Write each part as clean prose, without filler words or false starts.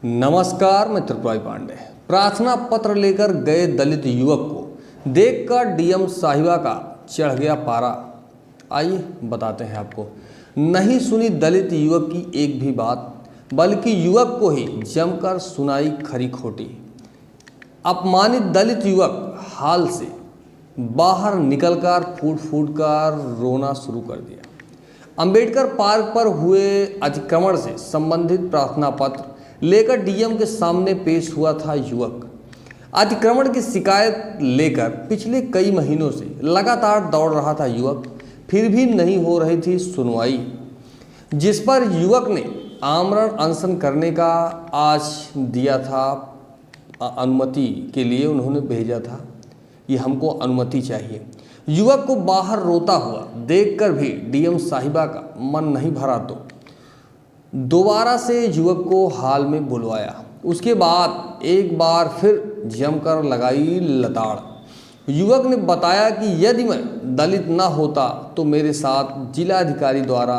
नमस्कार, मैं त्रिपुरारी पांडे। प्रार्थना पत्र लेकर गए दलित युवक को देखकर डीएम साहिबा का चढ़ गया पारा। आइए बताते हैं आपको। नहीं सुनी दलित युवक की एक भी बात, बल्कि युवक को ही जमकर सुनाई खरी खोटी। अपमानित दलित युवक हाल से बाहर निकलकर फूट फूट कर रोना शुरू कर दिया। अंबेडकर पार्क पर हुए अतिक्रमण से संबंधित प्रार्थना पत्र लेकर डीएम के सामने पेश हुआ था युवक। अतिक्रमण की शिकायत लेकर पिछले कई महीनों से लगातार दौड़ रहा था युवक, फिर भी नहीं हो रही थी सुनवाई, जिस पर युवक ने आमरण अनशन करने का आज दिया था। अनुमति के लिए उन्होंने भेजा था, ये हमको अनुमति चाहिए। युवक को बाहर रोता हुआ देखकर भी डीएम साहिबा का मन नहीं भरा तो दोबारा से युवक को हाल में बुलवाया। उसके बाद एक बार फिर जमकर लगाई लताड़। युवक ने बताया कि यदि मैं दलित न होता तो मेरे साथ जिलाधिकारी द्वारा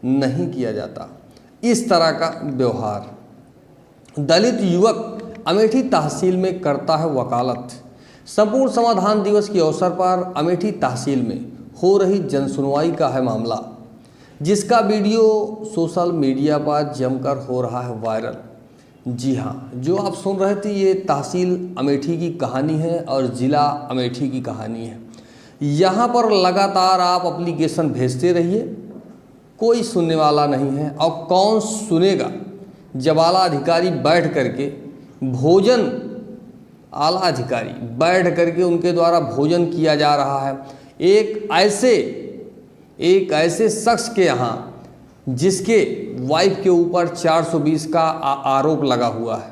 नहीं किया जाता इस तरह का व्यवहार। दलित युवक अमेठी तहसील में करता है वकालत। संपूर्ण समाधान दिवस के अवसर पर अमेठी तहसील में हो रही जनसुनवाई का है मामला, जिसका वीडियो सोशल मीडिया पर जमकर हो रहा है वायरल। जी हाँ, जो आप सुन रहे थे ये तहसील अमेठी की कहानी है और ज़िला अमेठी की कहानी है। यहाँ पर लगातार आप एप्लीकेशन भेजते रहिए, कोई सुनने वाला नहीं है। और कौन सुनेगा जब आला अधिकारी बैठ करके भोजन, आला अधिकारी बैठ करके उनके द्वारा भोजन किया जा रहा है एक ऐसे शख्स के यहाँ जिसके वाइफ के ऊपर 420 का आरोप लगा हुआ है,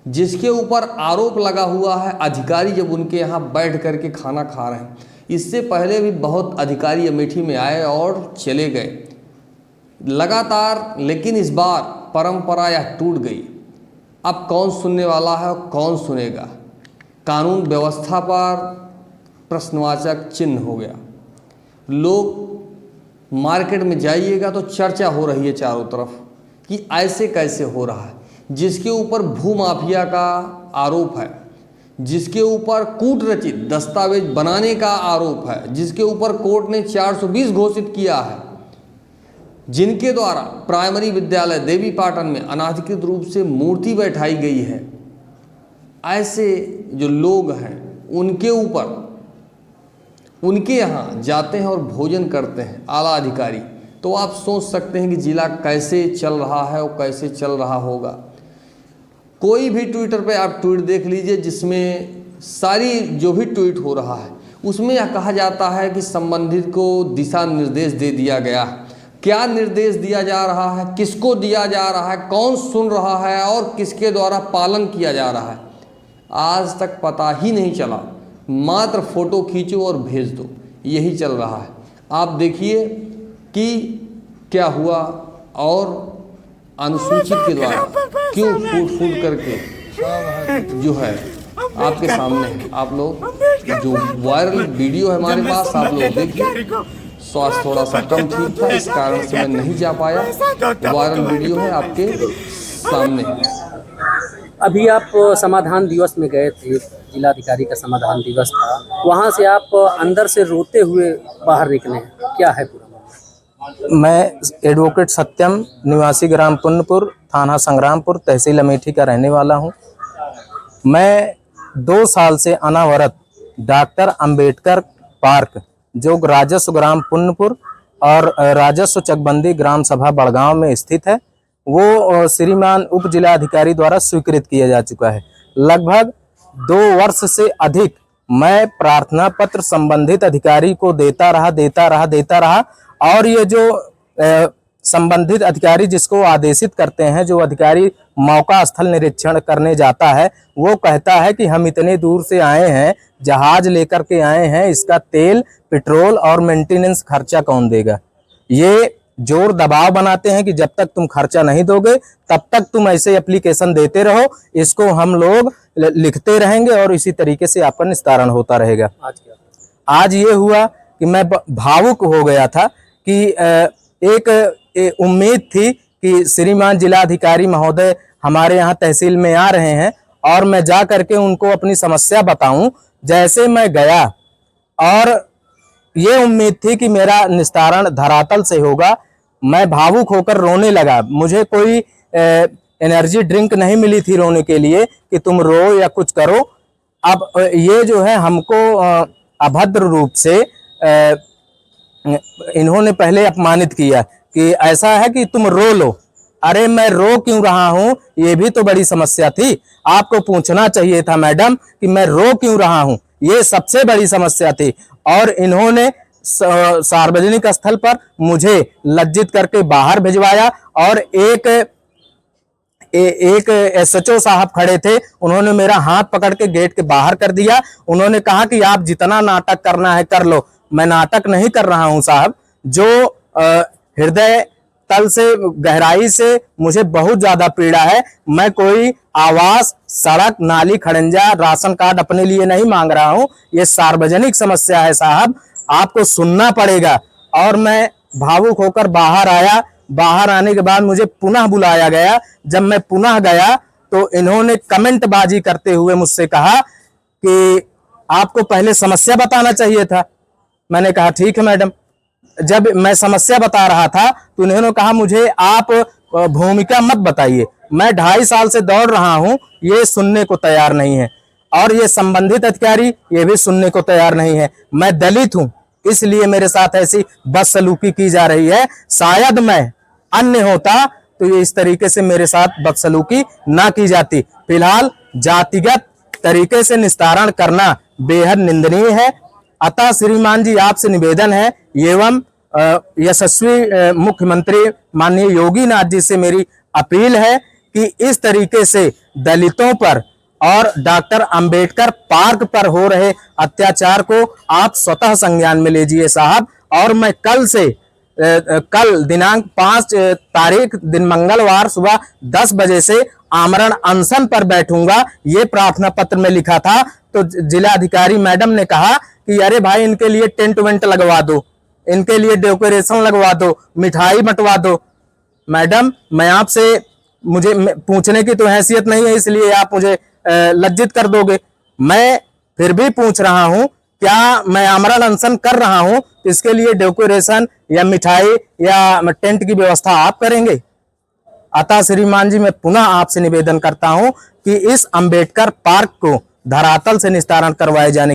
जिसके ऊपर आरोप लगा हुआ है। अधिकारी जब उनके यहाँ बैठ करके खाना खा रहे हैं, इससे पहले भी बहुत अधिकारी अमेठी में आए और चले गए लगातार, लेकिन इस बार परंपरा यह टूट गई। अब कौन सुनने वाला है और कौन सुनेगा? कानून व्यवस्था पर प्रश्नवाचक चिन्ह हो गया। लोग मार्केट में जाइएगा तो चर्चा हो रही है चारों तरफ कि ऐसे कैसे हो रहा है। जिसके ऊपर भू माफिया का आरोप है, जिसके ऊपर कूट रचित दस्तावेज बनाने का आरोप है, जिसके ऊपर कोर्ट ने 420 घोषित किया है, जिनके द्वारा प्राइमरी विद्यालय देवी पाटन में अनाधिकृत रूप से मूर्ति बैठाई गई है, ऐसे जो लोग हैं उनके ऊपर, उनके यहाँ जाते हैं और भोजन करते हैं आला अधिकारी, तो आप सोच सकते हैं कि जिला कैसे चल रहा है और कैसे चल रहा होगा। कोई भी ट्विटर पे आप ट्वीट देख लीजिए, जिसमें सारी जो भी ट्वीट हो रहा है उसमें यह कहा जाता है कि संबंधित को दिशा निर्देश दे दिया गया है। क्या निर्देश दिया जा रहा है, किसको दिया जा रहा है, कौन सुन रहा है और किसके द्वारा पालन किया जा रहा है, आज तक पता ही नहीं चला। मात्र फोटो खींचो और भेज दो, यही चल रहा है। आप देखिए कि क्या हुआ और अनुसूचित के द्वारा क्यों फूट फूट करके जो है आपके सामने है। आप लोग जो वायरल वीडियो है हमारे पास, आप लोग देखिए। स्वास्थ्य थोड़ा सा कम ठीक था, इस कारण से मैं नहीं जा पाया। वायरल वीडियो है आपके सामने। अभी आप समाधान दिवस में गए थे, जिलाधिकारी का समाधान दिवस था, वहाँ से आप अंदर से रोते हुए बाहर निकले, क्या है पूरा? मैं एडवोकेट सत्यम, निवासी ग्राम पुन्नपुर, थाना संग्रामपुर, तहसील अमेठी का रहने वाला हूँ। मैं 2 साल से अनावरत डॉक्टर अंबेडकर पार्क, जो राजस्व ग्राम पुन्नपुर और राजस्व चकबंदी ग्राम सभा बड़गांव में स्थित है, वो श्रीमान उप जिलाधिकारी द्वारा स्वीकृत किया जा चुका है। लगभग 2 वर्ष से अधिक मैं प्रार्थना पत्र संबंधित अधिकारी को देता रहा और ये जो संबंधित अधिकारी जिसको आदेशित करते हैं, जो अधिकारी मौका स्थल निरीक्षण करने जाता है, वो कहता है कि हम इतने दूर से आए हैं, जहाज लेकर के आए हैं, इसका तेल, पेट्रोल और मेंटेनेंस खर्चा कौन देगा। ये जोर दबाव बनाते हैं कि जब तक तुम खर्चा नहीं दोगे तब तक तुम ऐसे एप्लीकेशन देते रहो, इसको हम लोग लिखते रहेंगे और इसी तरीके से आपका निस्तारण होता रहेगा। आज ये हुआ कि मैं भावुक हो गया था कि एक उम्मीद थी कि कि श्रीमान जिलाधिकारी महोदय हमारे यहाँ तहसील में आ रहे हैं और मैं जा करके उनको अपनी समस्या बताऊं। जैसे मैं गया और ये उम्मीद थी कि मेरा निस्तारण धरातल से होगा, मैं भावुक होकर रोने लगा। मुझे कोई एनर्जी ड्रिंक नहीं मिली थी रोने के लिए कि तुम रो या कुछ करो। अब ये जो है हमको अभद्र रूप से इन्होंने पहले अपमानित किया कि ऐसा है कि तुम रो लो। अरे मैं रो क्यों रहा हूं, ये भी तो बड़ी समस्या थी। आपको पूछना चाहिए था मैडम कि मैं रो क्यों रहा हूं, ये सबसे बड़ी समस्या थी। और इन्होंने सार्वजनिक स्थल पर मुझे लज्जित करके बाहर भिजवाया और एक एसएचओ साहब खड़े थे, उन्होंने मेरा हाथ पकड़ के गेट के बाहर कर दिया। उन्होंने कहा कि आप जितना नाटक करना है कर लो। मैं नाटक नहीं कर रहा हूं साहब, जो हृदय तल से गहराई से मुझे बहुत ज्यादा पीड़ा है। मैं कोई आवास, सड़क, नाली, खड़ंजा, राशन कार्ड अपने लिए नहीं मांग रहा हूं। ये सार्वजनिक समस्या है साहब, आपको सुनना पड़ेगा। और मैं भावुक होकर बाहर आया। बाहर आने के बाद मुझे पुनः बुलाया गया। जब मैं पुनः गया तो इन्होंने कमेंट बाजी करते हुए मुझसे कहा कि आपको पहले समस्या बताना चाहिए था। मैंने कहा ठीक है मैडम। जब मैं समस्या बता रहा था तो इन्होंने कहा मुझे आप भूमिका मत बताइए, मैं 2.5 साल से दौड़ रहा हूं, ये सुनने को तैयार नहीं है। और ये संबंधित अधिकारी ये भी सुनने को तैयार नहीं है। मैं दलित हूं, इसलिए मेरे साथ ऐसी बदसलूकी की जा रही है। शायद मैं अन्य होता तो ये इस तरीके से मेरे साथ बदसलूकी ना की जाती। फिलहाल जातिगत तरीके से निस्तारण करना बेहद निंदनीय है। अतः श्रीमान जी आपसे निवेदन है एवं यशस्वी मुख्यमंत्री माननीय योगी नाथ जी से मेरी अपील है कि इस तरीके से दलितों पर और डॉक्टर अंबेडकर पार्क पर हो रहे अत्याचार को आप स्वतः संज्ञान में लीजिए साहब। और मैं कल दिनांक 5 तारीख दिन मंगलवार सुबह 10 बजे से आमरण अनशन पर बैठूंगा, ये प्रार्थना पत्र में लिखा था। तो जिलाधिकारी मैडम ने कहा कि अरे भाई इनके लिए टेंट वेंट लगवा दो, इनके लिए डेकोरेशन लगवा दो, मिठाई बंटवा दो। मैडम मैं आपसे, मुझे पूछने की तो हैसियत नहीं है, इसलिए आप मुझे लज्जित कर दोगे। मैं फिर भी पूछ रहा हूं, क्या मैं आमरण अनशन कर रहा हूं तो इसके लिए डेकोरेशन या मिठाई या टेंट की व्यवस्था आप करेंगे? अतः श्रीमान जी मैं पुनः आपसे निवेदन करता हूं कि इस अंबेडकर पार्क को धरातल से निस्तारण करवाए जाने